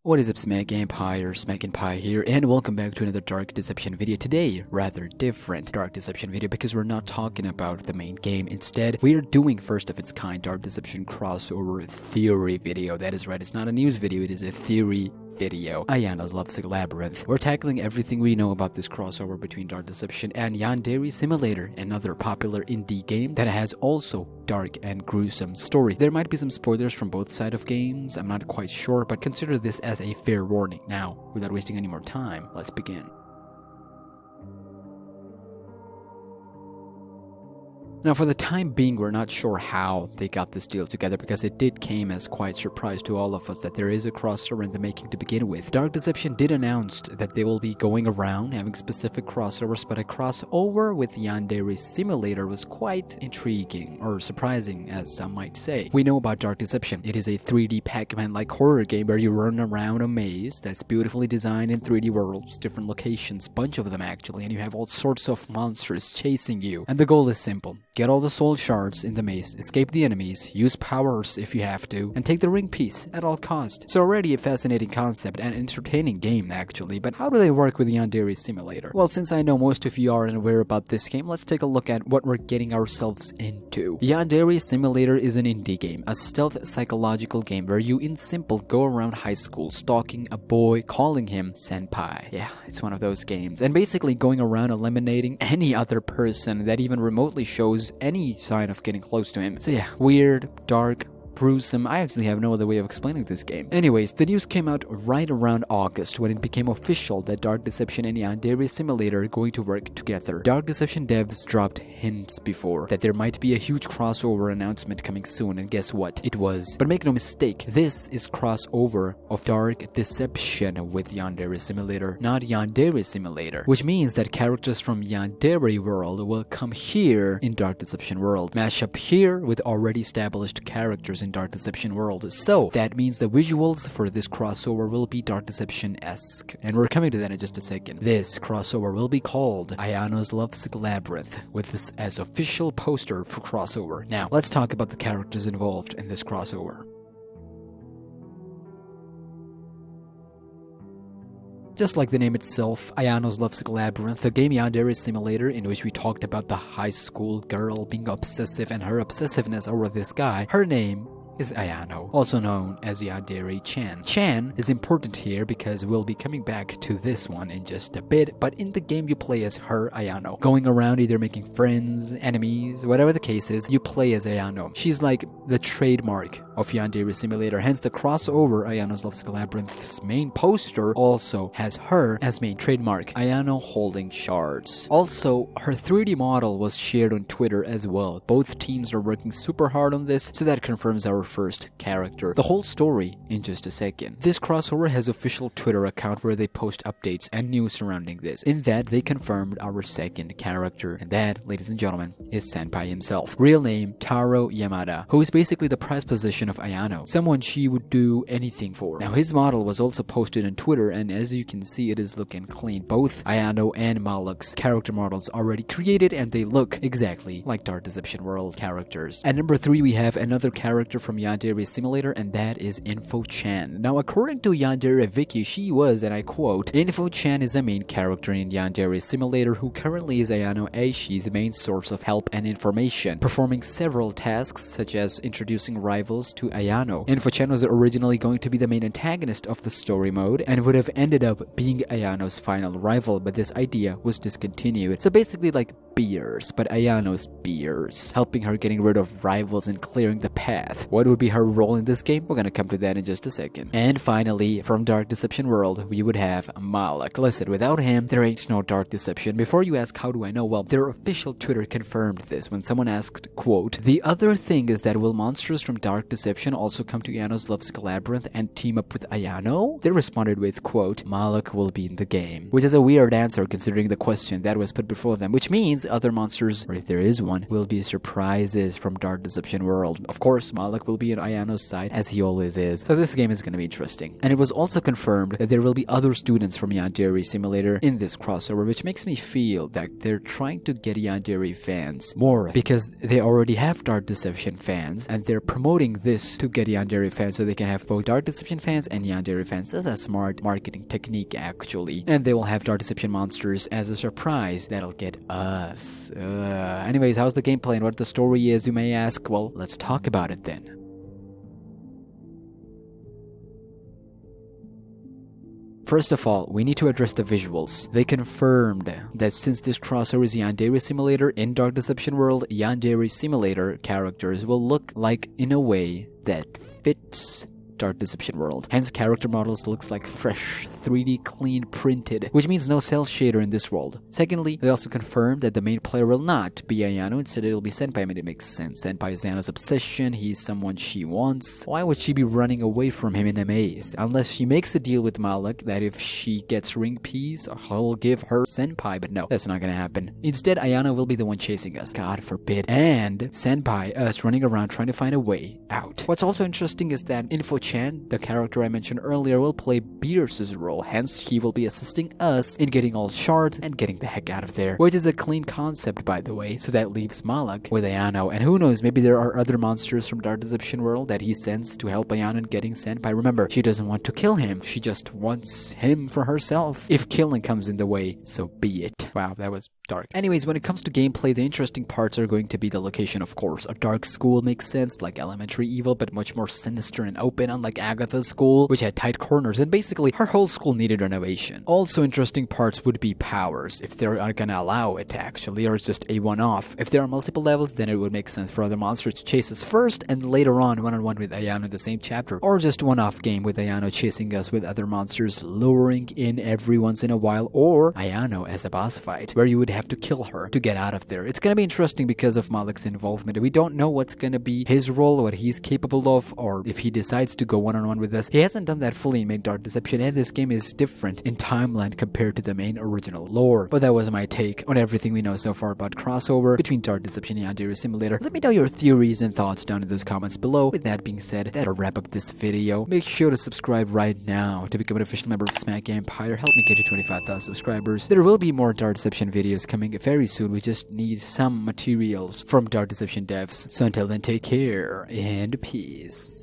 What is up, SmackNPie or SmackNPie here, and welcome back to another Dark Deception video. Today, rather different Dark Deception video because we're not talking about the main game. Instead, we are doing first of its kind Dark Deception crossover theory video. That is right, it's not a news video, it is a theory video. AYANO'S Lovesick Labyrinth. We're tackling everything we know about this crossover between Dark Deception and Yandere Simulator, another popular indie game that has also dark and gruesome story. There might be some spoilers from both sides of games, I'm not quite sure, but consider this as a fair warning. Now, without wasting any more time, let's begin. Now, for the time being, we're not sure how they got this deal together because it did came as quite surprise to all of us that there is a crossover in the making to begin with. Dark Deception did announce that they will be going around having specific crossovers, but a crossover with Yandere Simulator was quite intriguing, or surprising as some might say. We know about Dark Deception. It is a 3D Pac-Man-like horror game where you run around a maze that's beautifully designed in 3D worlds, different locations, bunch of them actually, and you have all sorts of monsters chasing you. And the goal is simple. Get all the soul shards in the maze, escape the enemies, use powers if you have to, and take the ring piece at all cost. So already a fascinating concept and entertaining game actually, but how do they work with Yandere Simulator? Well, since I know most of you are aware about this game, let's take a look at what we're getting ourselves into. Yandere Simulator is an indie game, a stealth psychological game where you in simple go around high school stalking a boy, calling him senpai. Yeah, it's one of those games. And basically going around eliminating any other person that even remotely shows any sign of getting close to him. So yeah, weird, dark, gruesome. I actually have no other way of explaining this game. Anyways, the news came out right around August when it became official that Dark Deception and Yandere Simulator are going to work together. Dark Deception devs dropped hints before that there might be a huge crossover announcement coming soon, and guess what? It was. But make no mistake, this is crossover of Dark Deception with Yandere Simulator, not Yandere Simulator, which means that characters from Yandere world will come here in Dark Deception world, mash up here with already established characters in Dark Deception world. So that means the visuals for this crossover will be Dark Deception-esque, and we're coming to that in just a second. This crossover will be called AYANO'S Lovesick Labyrinth, with this as official poster for crossover. Now let's talk about the characters involved in this crossover. Just like the name itself, AYANO'S Lovesick Labyrinth, the game Yandere Simulator in which we talked about the high school girl being obsessive and her obsessiveness over this guy, her name is Ayano, also known as Yandere-chan. Chan is important here because we'll be coming back to this one in just a bit, but in the game you play as her, Ayano. Going around either making friends, enemies, whatever the case is, you play as Ayano. She's like the trademark of Yandere Simulator, hence the crossover AYANO'S Lovesick Labyrinth's main poster also has her as main trademark, Ayano holding shards. Also, her 3D model was shared on Twitter as well. Both teams are working super hard on this, so that confirms our first character. The whole story in just a second. This crossover has official Twitter account where they post updates and news surrounding this. In that, they confirmed our second character, and that, ladies and gentlemen, is Senpai himself. Real name, Taro Yamada, who is basically the prized possession of Ayano, someone she would do anything for. Now, his model was also posted on Twitter, and as you can see, it is looking clean. Both Ayano and Malak's character models already created, and they look exactly like Dark Deception World characters. At number 3, we have another character from Yandere Simulator, and that is Info-chan. Now, according to Yandere Wiki, she was, and I quote, Info-chan is a main character in Yandere Simulator who currently is Ayano Aishi's main source of help and information, performing several tasks such as introducing rivals to Ayano. Info-chan was originally going to be the main antagonist of the story mode and would have ended up being Ayano's final rival, but this idea was discontinued. So basically like Beers, but Ayano's Beers, helping her getting rid of rivals and clearing the path. What would be her role in this game? We're gonna come to that in just a second. And finally, from Dark Deception World, we would have Malak. Listen, without him, there ain't no Dark Deception. Before you ask how do I know, well, their official Twitter confirmed this when someone asked, quote, the other thing is that will monsters from Dark Deception also come to AYANO'S Lovesick Labyrinth and team up with Ayano? They responded with, quote, Malak will be in the game, which is a weird answer considering the question that was put before them, which means other monsters, or if there is one, will be surprises from Dark Deception World. Of course, Malak will be on AYANO'S side, as he always is. So this game is going to be interesting. And it was also confirmed that there will be other students from Yandere Simulator in this crossover, which makes me feel that they're trying to get Yandere fans more, because they already have Dark Deception fans, and they're promoting this to get Yandere fans so they can have both Dark Deception fans and Yandere fans. That's a smart marketing technique, actually. And they will have Dark Deception monsters as a surprise that'll get us. Anyways, how's the gameplay and what the story is, you may ask? Well, let's talk about it then. First of all, we need to address the visuals. They confirmed that since this crossover is Yandere Simulator in Dark Deception World, Yandere Simulator characters will look like in a way that fits Dark Deception World. Hence, character models looks like fresh, 3D clean printed, which means no cell shader in this world. Secondly, they also confirmed that the main player will not be Ayano, instead it will be Senpai. I mean, it makes sense. Senpai is Ayano's obsession, he's someone she wants. Why would she be running away from him in a maze? Unless she makes a deal with Malak that if she gets ring piece, he'll give her Senpai, but no, that's not gonna happen. Instead, Ayano will be the one chasing us, God forbid. And Senpai, us running around trying to find a way out. What's also interesting is that Info-chan, the character I mentioned earlier, will play Beerce's role. Hence, he will be assisting us in getting all shards and getting the heck out of there. Which is a clean concept, by the way, so that leaves Malak with Ayano. And who knows, maybe there are other monsters from Dark Deception World that he sends to help Ayano in getting Senpai. Remember, she doesn't want to kill him, she just wants him for herself. If killing comes in the way, so be it. Wow, that was dark. Anyways, when it comes to gameplay, the interesting parts are going to be the location, of course. A dark school makes sense, like Elementary Evil, but much more sinister and open, unlike Agatha's school, which had tight corners, and basically her whole school needed renovation. Also interesting parts would be powers, if they're gonna allow it actually, or it's just a one-off. If there are multiple levels, then it would make sense for other monsters to chase us first, and later on one-on-one with Ayano in the same chapter, or just one-off game with Ayano chasing us with other monsters, luring in every once in a while, or Ayano as a boss fight, where you would have to kill her to get out of there. It's gonna be interesting because of Malak's involvement. We don't know what's gonna be his role, what he's capable of, or if he decides to go one-on-one with us. He hasn't done that fully in main Dark Deception, and this game is different in timeline compared to the main original lore. But that was my take on everything we know so far about crossover between Dark Deception and Yandere Simulator. Let me know your theories and thoughts down in those comments below. With that being said, that'll wrap up this video. Make sure to subscribe right now to become an official member of SmackNPie. Help me get to 25,000 subscribers. There will be more Dark Deception videos coming very soon. We just need some materials from Dark Deception devs. So until then, take care and peace.